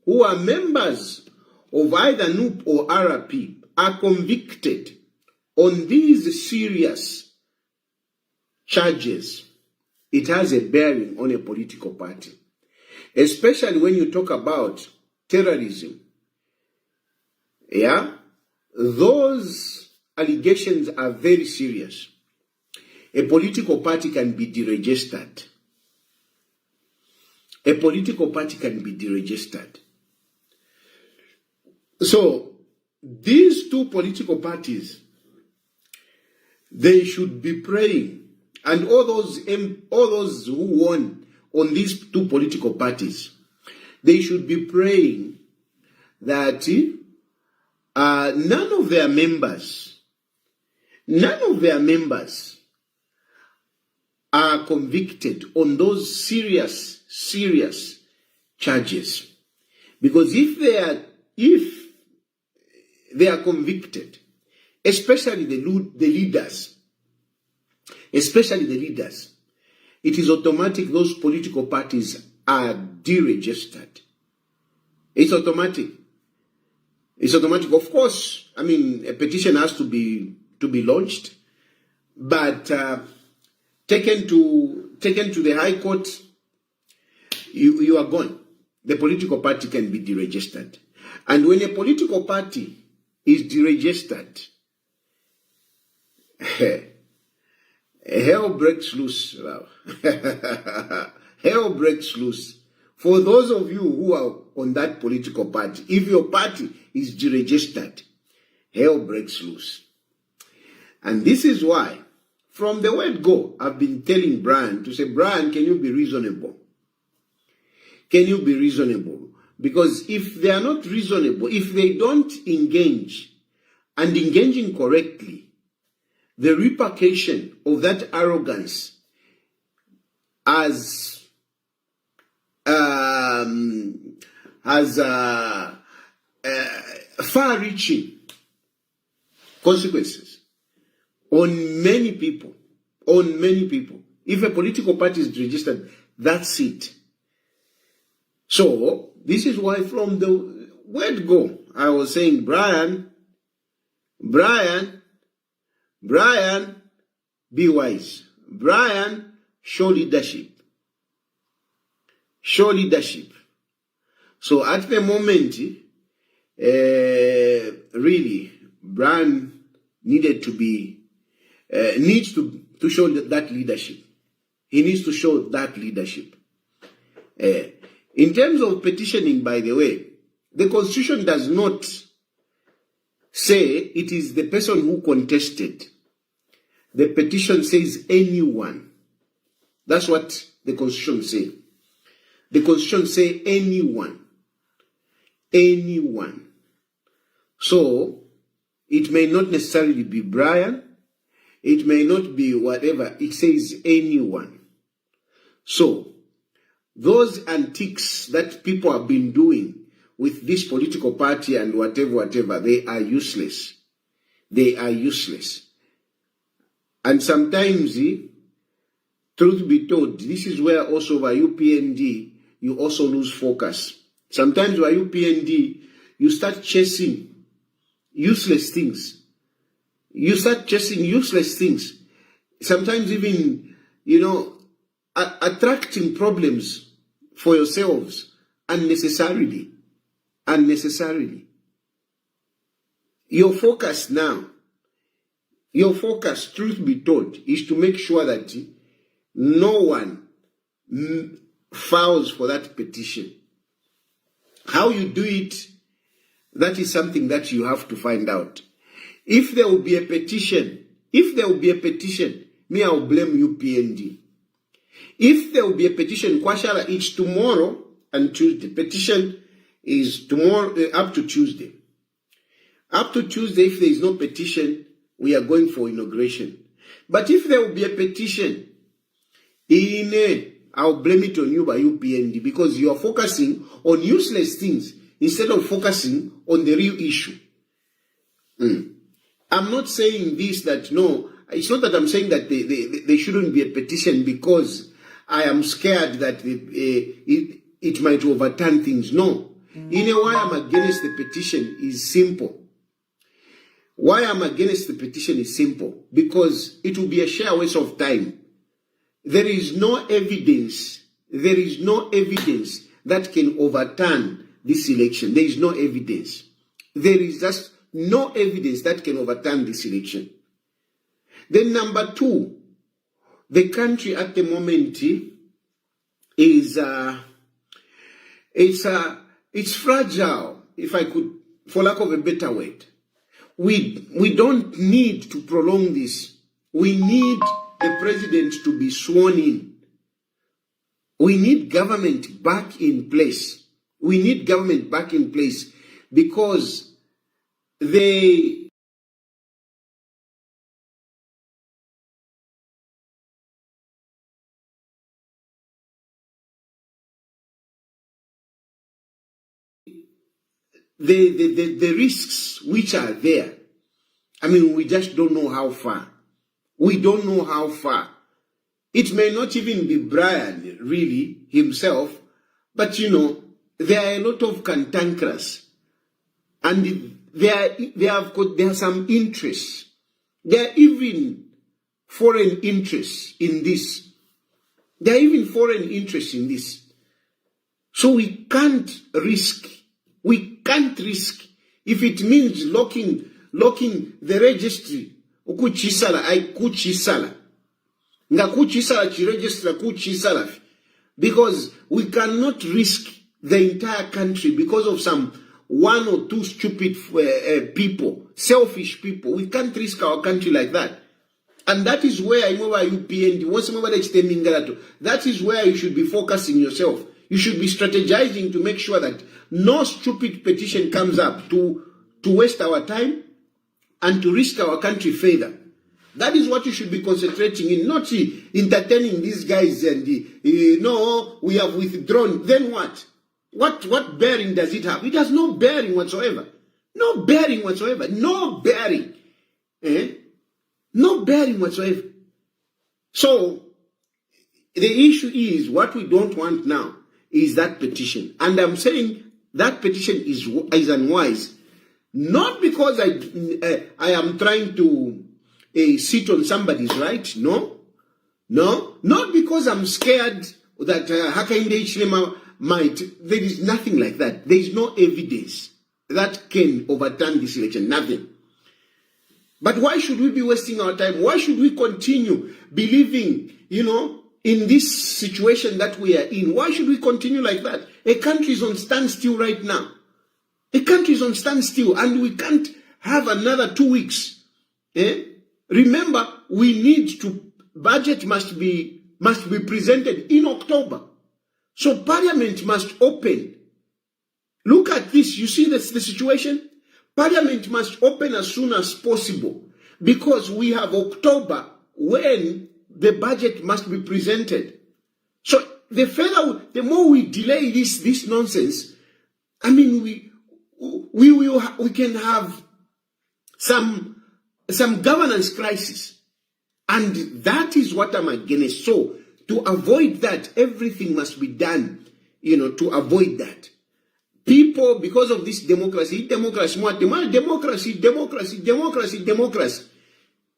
who are members of either NUP or RP are convicted on these serious charges, it has a bearing on a political party. Especially when you talk about terrorism. Yeah? Those allegations are very serious. A political party can be deregistered. A political party can be deregistered. So, these two political parties, they should be praying. And all those who won on these two political parties, they should be praying that none of their members are convicted on those serious charges. Because if they are convicted, especially the leaders, it is automatic those political parties are deregistered. It's automatic. Of course, I mean, a petition has to be launched, but taken to the High Court, you are gone. The political party can be deregistered. And when a political party is deregistered, hell breaks loose. Hell breaks loose. For those of you who are on that political party, if your party is deregistered, hell breaks loose. And this is why, from the word go, I've been telling Brian to say, Brian, can you be reasonable? Can you be reasonable? Because if they are not reasonable, if they don't engage, and engaging correctly, the repercussion of that arrogance has far-reaching consequences on many people. If a political party is registered, that's it. So, this is why from the word go, I was saying, Brian, be wise. Brian, show leadership. So at the moment, really, Brian needed to be, needs to show that leadership. He needs to show that leadership. In terms of petitioning, by the way, the Constitution does not say it is the person who contested. The petition says anyone. That's what the Constitution says. The Constitution says anyone. Anyone. So, it may not necessarily be Brian. It may not be whatever. It says anyone. So, those antics that people have been doing with this political party and whatever, they are useless. They are useless. And sometimes, truth be told, this is where also by UPND, you also lose focus. Sometimes by UPND, you start chasing useless things. Sometimes even, attracting problems for yourselves unnecessarily. Your focus now, truth be told, is to make sure that no one files for that petition. How you do it, that is something that you have to find out. If there will be a petition, me, I will blame UPND. If there will be a petition, Kwashala, it's tomorrow and Tuesday. Petition is tomorrow, up to Tuesday. Up to Tuesday, if there is no petition, we are going for inauguration. But if there will be a petition, I'll blame it on you by UPND, because you are focusing on useless things instead of focusing on the real issue. I'm not saying this that, no, it's not that I'm saying that there shouldn't be a petition because I am scared that it might overturn things. No. In a why I'm against the petition is simple. Why I'm against the petition is simple. Because it will be a sheer waste of time. There is no evidence. There is no evidence that can overturn this election. There is no evidence. There is just no evidence that can overturn this election. Then number two, the country at the moment is it's fragile, if I could, for lack of a better word. We don't need to prolong this. We need the president to be sworn in. We need government back in place. We need government back in place because the risks which are there, I mean, we just don't know how far. We don't know how far. It may not even be Brian, really, himself, but there are a lot of cantankerous, and there are some interests. There are even foreign interests in this. There are even foreign interests in this. So we can't risk. We can't risk if it means locking the registry. Ukuchisala ay kuchisala. Nga kuchisala chi register kuchisala. Because we cannot risk the entire country because of some one or two stupid people, selfish people. We can't risk our country like that. And that is where that is where you should be focusing yourself. You should be strategizing to make sure that no stupid petition comes up to waste our time and to risk our country further. That is what you should be concentrating in, not entertaining these guys and no, we have withdrawn. Then what? What bearing does it have? It has no bearing whatsoever. No bearing whatsoever. No bearing. No bearing whatsoever. So, the issue is, what we don't want now is that petition. And I'm saying that petition is unwise. Not because I am trying to sit on somebody's right. No. Not because I'm scared that Hakainde Hichilema might. There is nothing like that. There is no evidence that can overturn this election. Nothing. But why should we be wasting our time? Why should we continue believing, in this situation that we are in? Why should we continue like that? A country is on standstill right now. A country is on standstill, and we can't have another 2 weeks. Remember, we need to, budget must be presented in October. So Parliament must open. Look at this. You see the situation? Parliament must open as soon as possible because we have October when the budget must be presented. So the more we delay this nonsense, I mean, we can have some governance crisis, and that is what I'm against. So to avoid that, everything must be done, to avoid that. People, because of this democracy.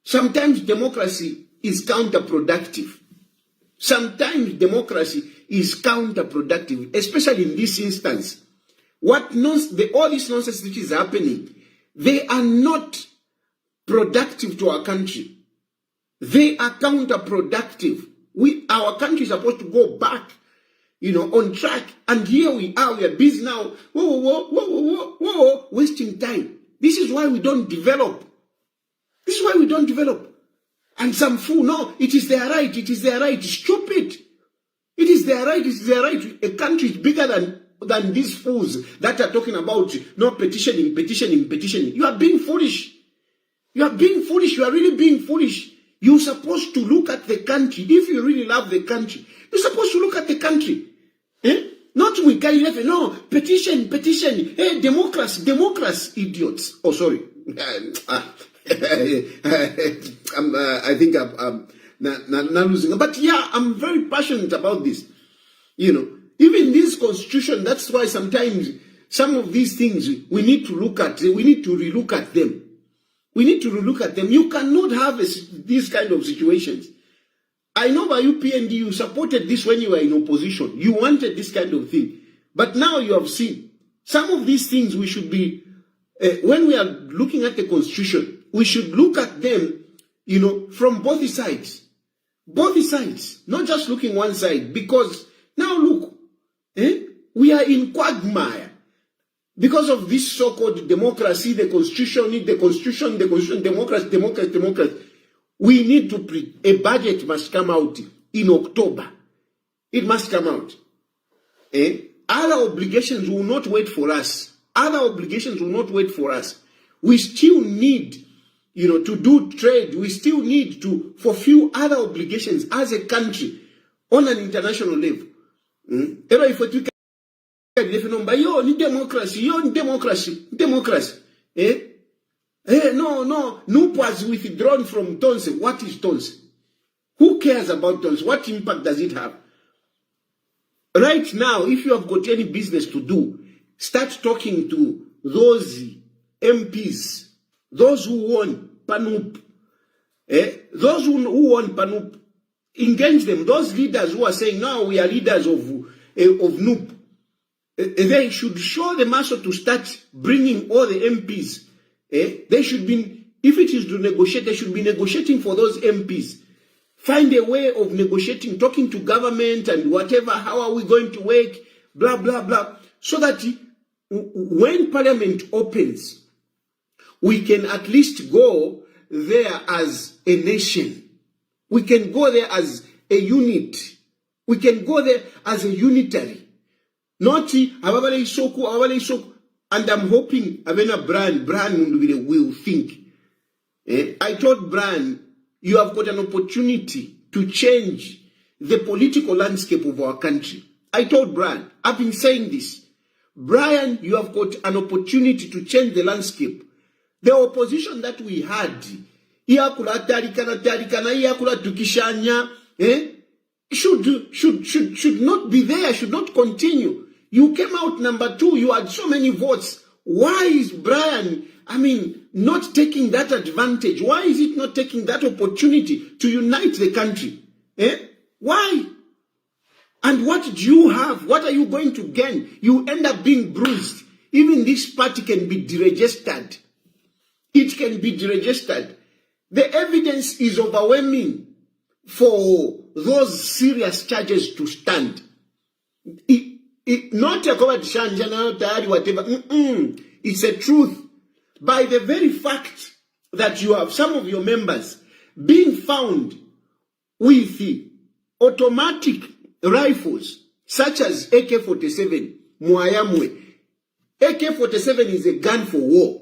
Sometimes democracy is counterproductive. Sometimes democracy is counterproductive, especially in this instance. All this nonsense which is happening, they are not productive to our country. They are counterproductive. Our country is supposed to go back, on track. And here we are busy now, wasting time. This is why we don't develop. And some fool, no, it is their right, Stupid. It is their right, A country is bigger than these fools that are talking about no petitioning. You are being foolish. You are really being foolish. You're supposed to look at the country. If you really love the country, you're supposed to look at the country. Not we can no petition. Hey, democracy, idiots. Oh, sorry. I think I'm not losing. But yeah, I'm very passionate about this. Even this constitution, that's why sometimes some of these things we need to look at. We need to relook at them. We need to relook at them. You cannot have these kind of situations. I know by UPND you supported this when you were in opposition. You wanted this kind of thing. But now you have seen some of these things we should be, when we are looking at the constitution, we should look at them, you know, from both sides. Both sides, not just looking one side. Because now look, we are in quagmire. Because of this so-called democracy, the constitution, democracy. We need to a budget must come out in October. It must come out. Other obligations will not wait for us. Other obligations will not wait for us. We still need, you know, to do trade. We still need to fulfill other obligations as a country on an international level. Yo, ni democracy. No, NUP was withdrawn from TONSE. What is TONSE? Who cares about TONSE? What impact does it have? Right now, if you have got any business to do, start talking to those MPs, those who won PANUP, those who won PANUP, engage them. Those leaders who are saying, no, we are leaders of NUP, they should show the muscle to start bringing all the MPs. They should be, if it is to negotiate, they should be negotiating for those MPs. Find a way of negotiating, talking to government and whatever, how are we going to work, blah, blah, blah. So that when Parliament opens, we can at least go there as a nation. We can go there as a unit. We can go there as a unitary. Not Ababale Isoku. And I'm hoping Avena Brian will think. I told Brian, you have got an opportunity to change the political landscape of our country. I told Brian, I've been saying this. Brian, you have got an opportunity to change the landscape. The opposition that we had, should not be there, should not continue. You came out number 2, you had so many votes. Why is Brian, not taking that advantage? Why is it not taking that opportunity to unite the country? Why? And what do you have? What are you going to gain? You end up being bruised. Even this party can be deregistered. It can be deregistered. The evidence is overwhelming for those serious charges to stand. Not a covered shanjana, whatever. It's a truth. By the very fact that you have some of your members being found with automatic rifles, such as AK-47, Mwayamwe. AK-47 is a gun for war.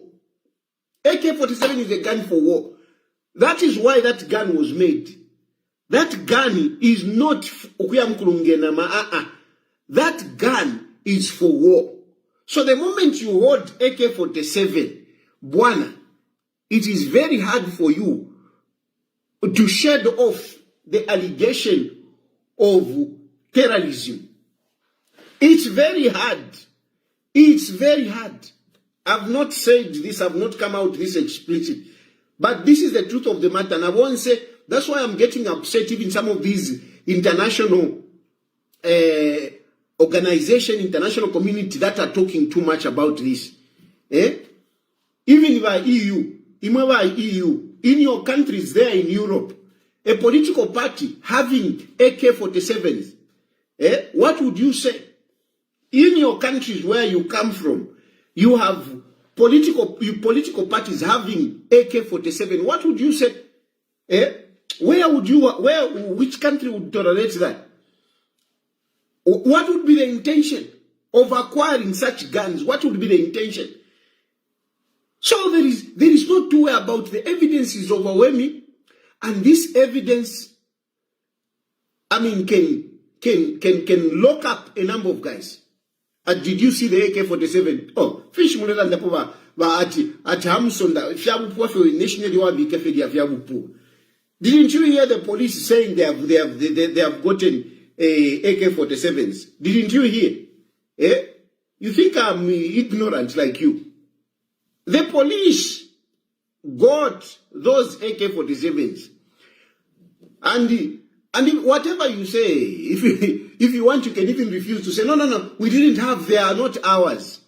AK-47 is a gun for war. That is why that gun was made. That gun is not that gun is for war. So the moment you hold AK-47, Bwana, it is very hard for you to shed off the allegation of terrorism. It's very hard. It's very hard. I've not said this, I've not come out this explicit. But this is the truth of the matter. And I won't say, that's why I'm getting upset even some of these international organization, international community that are talking too much about this. Even by EU, in your countries there in Europe, a political party having AK-47s, what would you say? In your countries where you come from, you have political parties having AK-47. What would you say? Which country would tolerate that? What would be the intention of acquiring such guns? What would be the intention? So there is no two way about the evidence is overwhelming, and this evidence, can lock up a number of guys. Did you see the AK-47? Oh, fish muleta ndapova ba at Hamsonda fiabupo for nationally wa bikefedia fiabupo. Didn't you hear the police saying they have gotten AK-47s? Didn't you hear? You think I'm ignorant like you? The police got those AK-47s. And whatever you say, if you want, you can even refuse to say, no, we didn't have, they are not ours.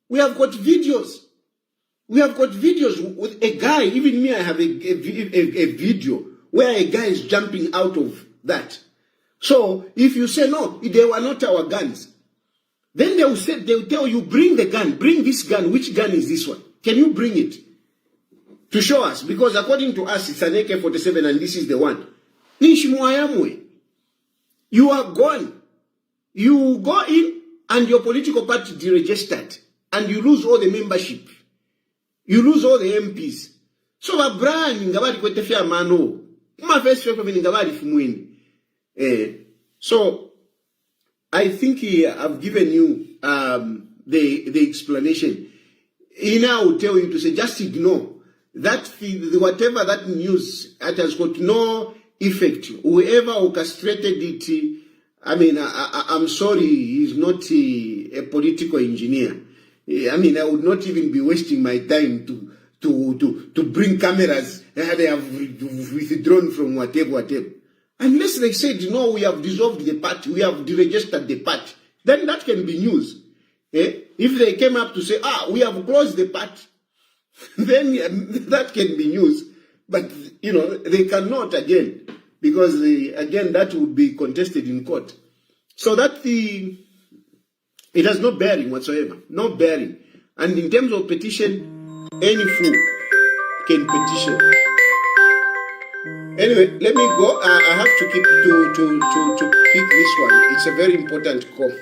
We have got videos. We have got videos with a guy, even me, I have a video where a guy is jumping out of that. So if you say, no, they were not our guns, then they'll tell you, bring the gun, bring this gun. Which gun is this one? Can you bring it to show us? Because according to us, it's an AK-47 and this is the one. You are gone. You go in and your political party deregistered and you lose all the membership. You lose all the MPs. So Brian ngabali kwetefia mano. Kuma first ngabali fumwini. So I think I've given you the explanation. Ina will tell you to say just ignore that whatever that news that has got no effect. Whoever orchestrated it, I mean, I'm sorry, he's not a political engineer. I mean, I would not even be wasting my time to bring cameras. They have withdrawn from whatever. Unless they said, no, we have dissolved the party, we have deregistered the party, then that can be news. If they came up to say, we have closed the party, then that can be news. But, you know, they cannot again, because again, that would be contested in court. So that it has no bearing whatsoever, no bearing. And in terms of petition, any fool can petition. Anyway, let me go. I have to keep to pick this one. It's a very important call.